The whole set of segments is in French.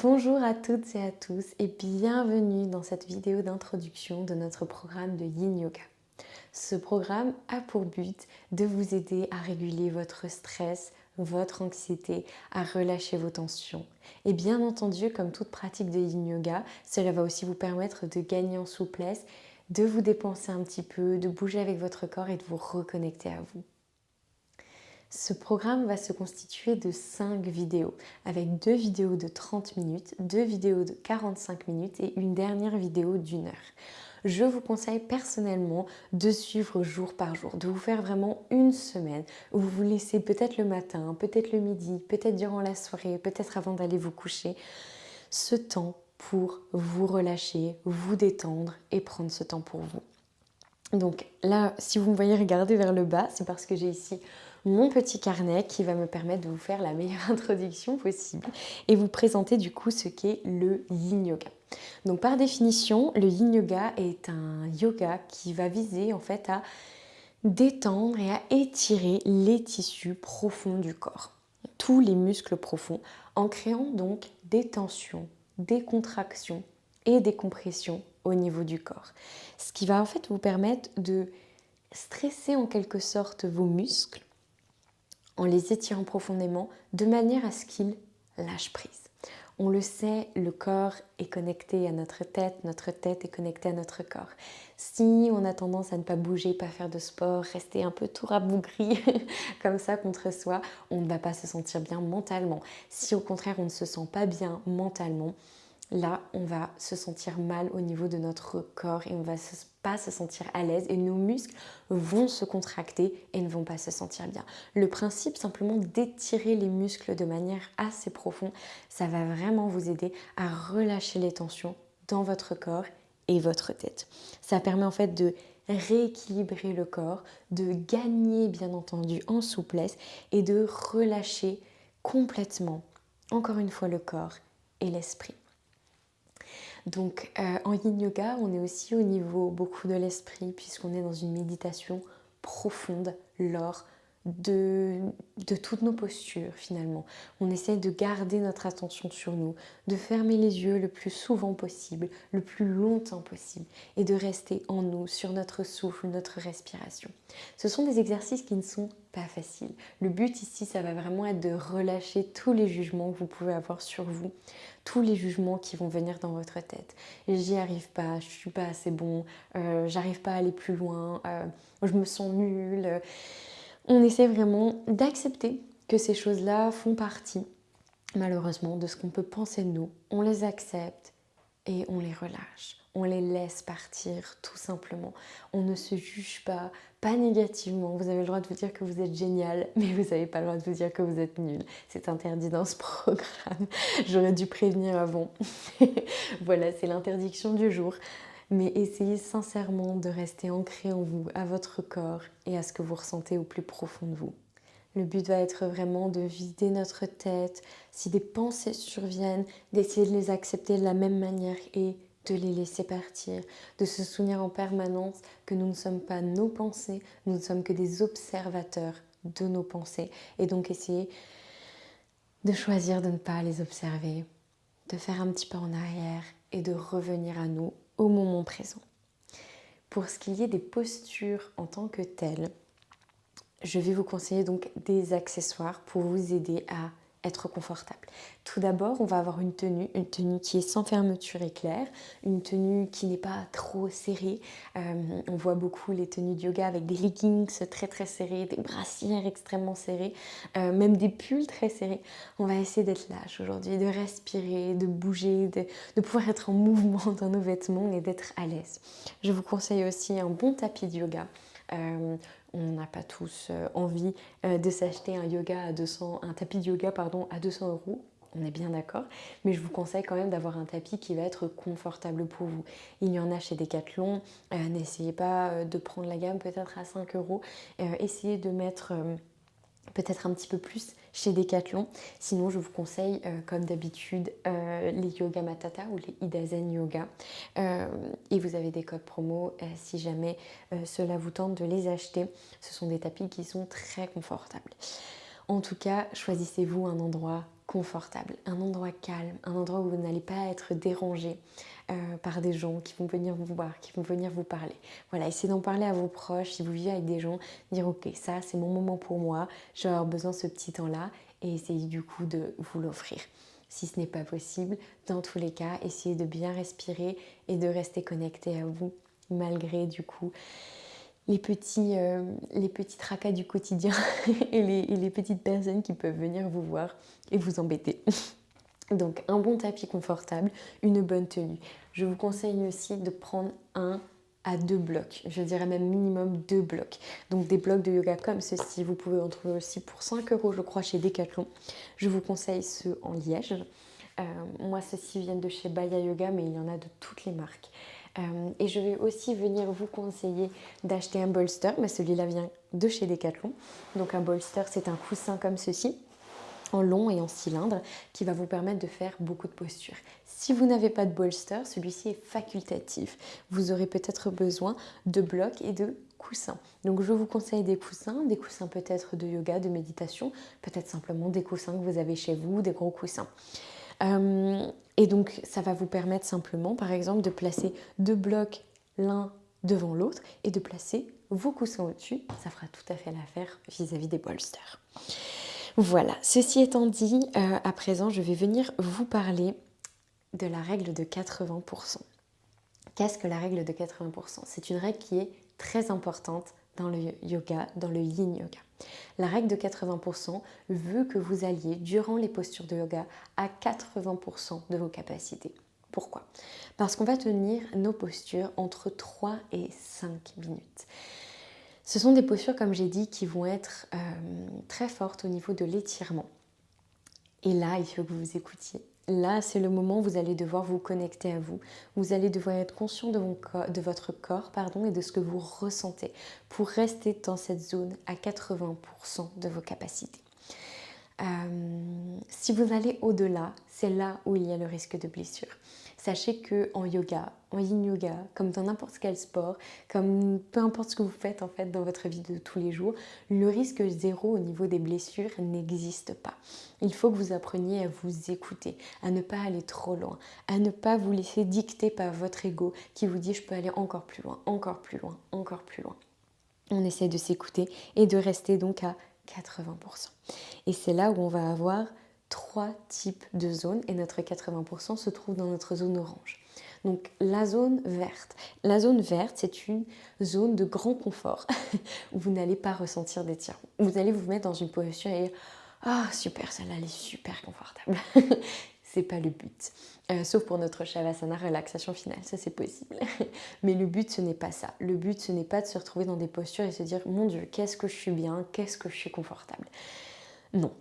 Bonjour à toutes et à tous et bienvenue dans cette vidéo d'introduction de notre programme de Yin Yoga. Ce programme a pour but de vous aider à réguler votre stress, votre anxiété, à relâcher vos tensions. Et bien entendu, comme toute pratique de Yin Yoga, cela va aussi vous permettre de gagner en souplesse, de vous dépenser un petit peu, de bouger avec votre corps et de vous reconnecter à vous. Ce programme va se constituer de 5 vidéos, avec 2 vidéos de 30 minutes, 2 vidéos de 45 minutes et une dernière vidéo d'1 heure. Je vous conseille personnellement de suivre jour par jour, de vous faire vraiment une semaine où vous vous laissez peut-être le matin, peut-être le midi, peut-être durant la soirée, peut-être avant d'aller vous coucher, ce temps pour vous relâcher, vous détendre et prendre ce temps pour vous. Donc là, si vous me voyez regarder vers le bas, c'est parce que j'ai ici mon petit carnet qui va me permettre de vous faire la meilleure introduction possible et vous présenter du coup ce qu'est le Yin Yoga. Donc par définition, le Yin Yoga est un yoga qui va viser en fait à détendre et à étirer les tissus profonds du corps, tous les muscles profonds, en créant donc des tensions, des contractions et des compressions au niveau du corps. Ce qui va en fait vous permettre de stresser en quelque sorte vos muscles en les étirant profondément de manière à ce qu'ils lâchent prise. On le sait, le corps est connecté à notre tête est connectée à notre corps. Si on a tendance à ne pas bouger, pas faire de sport, rester un peu tout rabougri comme ça contre soi, on ne va pas se sentir bien mentalement. Si au contraire on ne se sent pas bien mentalement, là, on va se sentir mal au niveau de notre corps et on ne va pas se sentir à l'aise et nos muscles vont se contracter et ne vont pas se sentir bien. Le principe simplement d'étirer les muscles de manière assez profonde, ça va vraiment vous aider à relâcher les tensions dans votre corps et votre tête. Ça permet en fait de rééquilibrer le corps, de gagner bien entendu en souplesse et de relâcher complètement, encore une fois, le corps et l'esprit. Donc en Yin Yoga, on est aussi au niveau beaucoup de l'esprit puisqu'on est dans une méditation profonde lors de toutes nos postures finalement. On essaie de garder notre attention sur nous, de fermer les yeux le plus souvent possible, le plus longtemps possible et de rester en nous, sur notre souffle, notre respiration. Ce sont des exercices qui ne sont pas faciles. Le but ici, ça va vraiment être de relâcher tous les jugements que vous pouvez avoir sur vous, tous les jugements qui vont venir dans votre tête. J'y arrive pas, je suis pas assez bon, j'arrive pas à aller plus loin, je me sens nulle. On essaie vraiment d'accepter que ces choses-là font partie, malheureusement, de ce qu'on peut penser de nous. On les accepte et on les relâche. On les laisse partir tout simplement. On ne se juge pas, pas négativement. Vous avez le droit de vous dire que vous êtes génial, mais vous n'avez pas le droit de vous dire que vous êtes nul. C'est interdit dans ce programme. J'aurais dû prévenir avant. Voilà, c'est l'interdiction du jour. Mais essayez sincèrement de rester ancré en vous, à votre corps et à ce que vous ressentez au plus profond de vous. Le but va être vraiment de vider notre tête. Si des pensées surviennent, d'essayer de les accepter de la même manière et de les laisser partir. De se souvenir en permanence que nous ne sommes pas nos pensées, nous ne sommes que des observateurs de nos pensées. Et donc essayer de choisir de ne pas les observer, de faire un petit pas en arrière et de revenir à nous au moment présent. Pour ce qui est des postures en tant que telles, je vais vous conseiller donc des accessoires pour vous aider à être confortable. Tout d'abord, on va avoir une tenue qui est sans fermeture éclair, une tenue qui n'est pas trop serrée. On voit beaucoup les tenues de yoga avec des leggings très très serrés, des brassières extrêmement serrées, même des pulls très serrés. On va essayer d'être lâche aujourd'hui, de respirer, de bouger, de pouvoir être en mouvement dans nos vêtements et d'être à l'aise. Je vous conseille aussi un bon tapis de yoga. On n'a pas tous envie de s'acheter un tapis de yoga à 200 €. On est bien d'accord, mais je vous conseille quand même d'avoir un tapis qui va être confortable pour vous. Il y en a chez Decathlon, n'essayez pas de prendre la gamme peut-être à 5 €. Essayez de mettre peut-être un petit peu plus chez Decathlon. Sinon, je vous conseille, comme d'habitude, les Yoga Matata ou les Ida Zen Yoga. Et vous avez des codes promo si jamais cela vous tente de les acheter. Ce sont des tapis qui sont très confortables. En tout cas, choisissez-vous un endroit confortable, un endroit calme, un endroit où vous n'allez pas être dérangé par des gens qui vont venir vous voir, qui vont venir vous parler. Voilà, essayez d'en parler à vos proches, si vous vivez avec des gens, dire ok, ça c'est mon moment pour moi, je vais avoir besoin de ce petit temps-là et essayez du coup de vous l'offrir. Si ce n'est pas possible, dans tous les cas, essayez de bien respirer et de rester connecté à vous malgré du coup les petits tracas du quotidien et les petites personnes qui peuvent venir vous voir et vous embêter. Donc un bon tapis confortable, une bonne tenue. Je vous conseille aussi de prendre 1 à 2 blocs, je dirais même minimum 2 blocs. Donc des blocs de yoga comme ceci, vous pouvez en trouver aussi pour 5 € je crois chez Decathlon. Je vous conseille ceux en liège. Moi ceux-ci viennent de chez Baya Yoga mais il y en a de toutes les marques. Et je vais aussi venir vous conseiller d'acheter un bolster, mais celui-là vient de chez Decathlon. Donc un bolster c'est un coussin comme ceci, en long et en cylindre, qui va vous permettre de faire beaucoup de postures. Si vous n'avez pas de bolster, celui-ci est facultatif. Vous aurez peut-être besoin de blocs et de coussins. Donc je vous conseille des coussins peut-être de yoga, de méditation, peut-être simplement des coussins que vous avez chez vous, des gros coussins. Et donc ça va vous permettre simplement, par exemple, de placer 2 blocs l'un devant l'autre et de placer vos coussins au-dessus. Ça fera tout à fait l'affaire vis-à-vis des bolsters. Voilà, ceci étant dit, à présent, je vais venir vous parler de la règle de 80%. Qu'est-ce que la règle de 80%? C'est une règle qui est très importante dans le yoga, dans le yin yoga. La règle de 80% veut que vous alliez, durant les postures de yoga, à 80% de vos capacités. Pourquoi? Parce qu'on va tenir nos postures entre 3 et 5 minutes. Ce sont des postures, comme j'ai dit, qui vont être très fortes au niveau de l'étirement. Et là, il faut que vous vous écoutiez. Là, c'est le moment où vous allez devoir vous connecter à vous. Vous allez devoir être conscient de votre corps et de ce que vous ressentez pour rester dans cette zone à 80% de vos capacités. Si vous allez au-delà, c'est là où il y a le risque de blessure. Sachez qu'en yoga, en yin yoga, comme dans n'importe quel sport, comme peu importe ce que vous faites en fait dans votre vie de tous les jours, le risque zéro au niveau des blessures n'existe pas. Il faut que vous appreniez à vous écouter, à ne pas aller trop loin, à ne pas vous laisser dicter par votre ego qui vous dit je peux aller encore plus loin, encore plus loin, encore plus loin. On essaie de s'écouter et de rester donc à 80%. Et c'est là où on va avoir 3 types de zones et notre 80% se trouve dans notre zone orange. Donc la zone verte. La zone verte, c'est une zone de grand confort où vous n'allez pas ressentir d'étirement. Vous allez vous mettre dans une posture et dire ah super, celle-là elle est super confortable. C'est pas le but. Sauf pour notre Shavasana, relaxation finale, ça c'est possible. Mais le but ce n'est pas ça. Le but ce n'est pas de se retrouver dans des postures et se dire mon Dieu, qu'est-ce que je suis bien, qu'est-ce que je suis confortable. Non.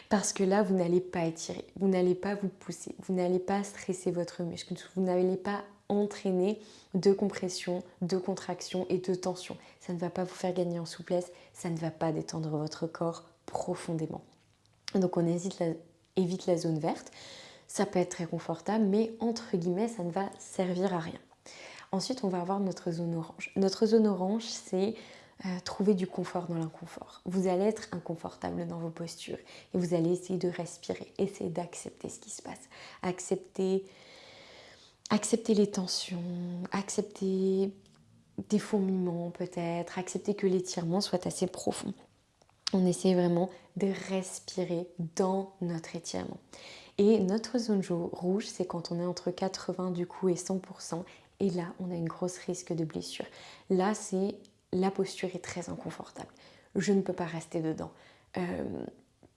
Parce que là, vous n'allez pas étirer, vous n'allez pas vous pousser, vous n'allez pas stresser votre muscle, vous n'allez pas entraîner de compression, de contraction et de tension. Ça ne va pas vous faire gagner en souplesse, ça ne va pas détendre votre corps profondément. Donc on évite la zone verte. Ça peut être très confortable, mais entre guillemets, ça ne va servir à rien. Ensuite, on va avoir notre zone orange. Notre zone orange, c'est trouver du confort dans l'inconfort. Vous allez être inconfortable dans vos postures et vous allez essayer de respirer, essayer d'accepter ce qui se passe. Accepter les tensions, accepter des fourmillements peut-être, accepter que l'étirement soit assez profond. On essaie vraiment de respirer dans notre étirement. Et notre zone rouge, c'est quand on est entre 80 du coup et 100%. Et là, on a une grosse risque de blessure. Là, la posture est très inconfortable. Je ne peux pas rester dedans.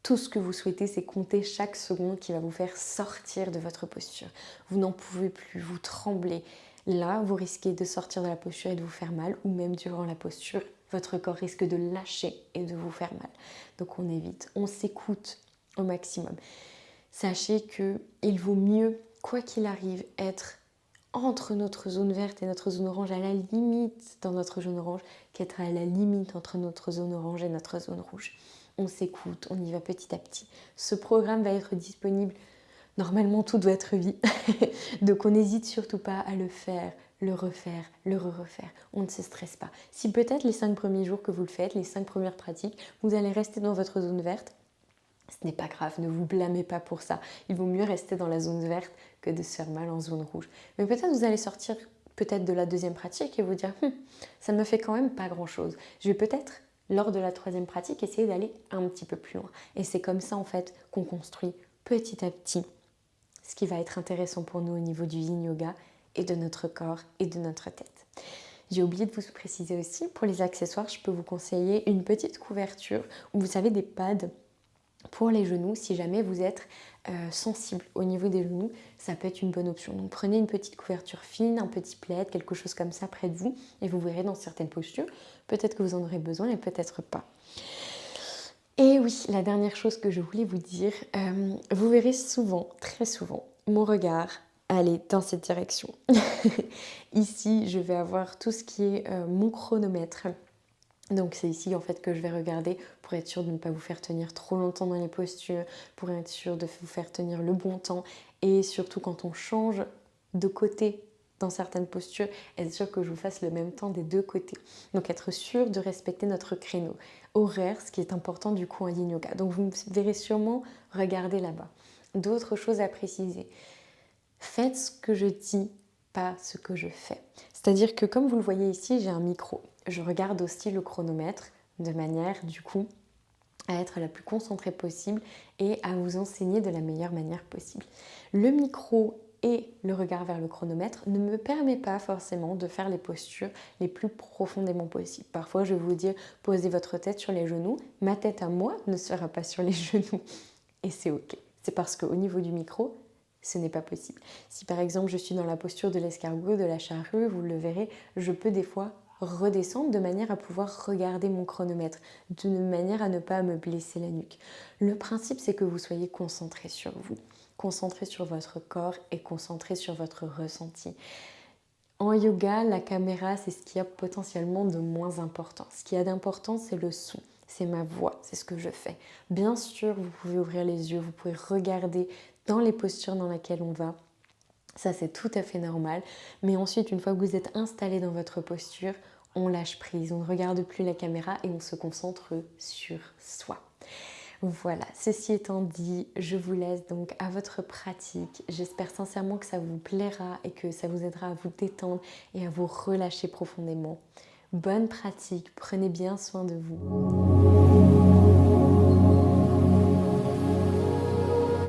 Tout ce que vous souhaitez, c'est compter chaque seconde qui va vous faire sortir de votre posture. Vous n'en pouvez plus, vous tremblez. Là, vous risquez de sortir de la posture et de vous faire mal, ou même durant la posture, votre corps risque de lâcher et de vous faire mal. Donc on évite, on s'écoute au maximum. Sachez qu'il vaut mieux, quoi qu'il arrive, être entre notre zone verte et notre zone orange, à la limite dans notre zone orange, qu'être à la limite entre notre zone orange et notre zone rouge. On s'écoute, on y va petit à petit. Ce programme va être disponible normalement toute votre vie. Donc on n'hésite surtout pas à le faire, le refaire, le refaire. On ne se stresse pas. Si peut-être les 5 premiers jours que vous le faites, les 5 premières pratiques, vous allez rester dans votre zone verte, Ce n'est pas grave, ne vous blâmez pas pour ça. Il vaut mieux rester dans la zone verte que de se faire mal en zone rouge. Mais peut-être vous allez sortir peut-être de la deuxième pratique et vous dire ça me fait quand même pas grand-chose. Je vais peut-être, lors de la troisième pratique, essayer d'aller un petit peu plus loin. Et c'est comme ça en fait qu'on construit petit à petit ce qui va être intéressant pour nous au niveau du Yin Yoga et de notre corps et de notre tête. J'ai oublié de vous préciser aussi, pour les accessoires, je peux vous conseiller une petite couverture où vous savez des pads pour les genoux. Si jamais vous êtes sensible au niveau des genoux, ça peut être une bonne option. Donc prenez une petite couverture fine, un petit plaid, quelque chose comme ça près de vous et vous verrez dans certaines postures, peut-être que vous en aurez besoin et peut-être pas. Et oui, la dernière chose que je voulais vous dire, vous verrez souvent, très souvent, mon regard aller dans cette direction. Ici, je vais avoir tout ce qui est mon chronomètre. Donc c'est ici en fait que je vais regarder pour être sûr de ne pas vous faire tenir trop longtemps dans les postures, pour être sûr de vous faire tenir le bon temps et surtout quand on change de côté dans certaines postures, être sûr que je vous fasse le même temps des deux côtés. Donc être sûr de respecter notre créneau horaire, ce qui est important du coup en Yin Yoga. Donc vous me verrez sûrement regarder là-bas. D'autres choses à préciser. Faites ce que je dis, pas ce que je fais. C'est-à-dire que comme vous le voyez ici, j'ai un micro. Je regarde aussi le chronomètre de manière du coup à être la plus concentrée possible et à vous enseigner de la meilleure manière possible. Le micro et le regard vers le chronomètre ne me permet pas forcément de faire les postures les plus profondément possibles. Parfois, je vais vous dire, posez votre tête sur les genoux. Ma tête à moi ne sera pas sur les genoux. Et c'est ok. C'est parce qu'au niveau du micro, ce n'est pas possible. Si par exemple, je suis dans la posture de l'escargot, de la charrue, vous le verrez, je peux des fois redescendre de manière à pouvoir regarder mon chronomètre, de manière à ne pas me blesser la nuque. Le principe, c'est que vous soyez concentré sur vous, concentré sur votre corps et concentré sur votre ressenti. En yoga, la caméra, c'est ce qu'il y a potentiellement de moins important. Ce qu'il y a d'important, c'est le son, c'est ma voix, c'est ce que je fais. Bien sûr, vous pouvez ouvrir les yeux, vous pouvez regarder dans les postures dans lesquelles on va. Ça, c'est tout à fait normal. Mais ensuite, une fois que vous êtes installé dans votre posture, on lâche prise, on ne regarde plus la caméra et on se concentre sur soi. Voilà, ceci étant dit, je vous laisse donc à votre pratique. J'espère sincèrement que ça vous plaira et que ça vous aidera à vous détendre et à vous relâcher profondément. Bonne pratique, prenez bien soin de vous.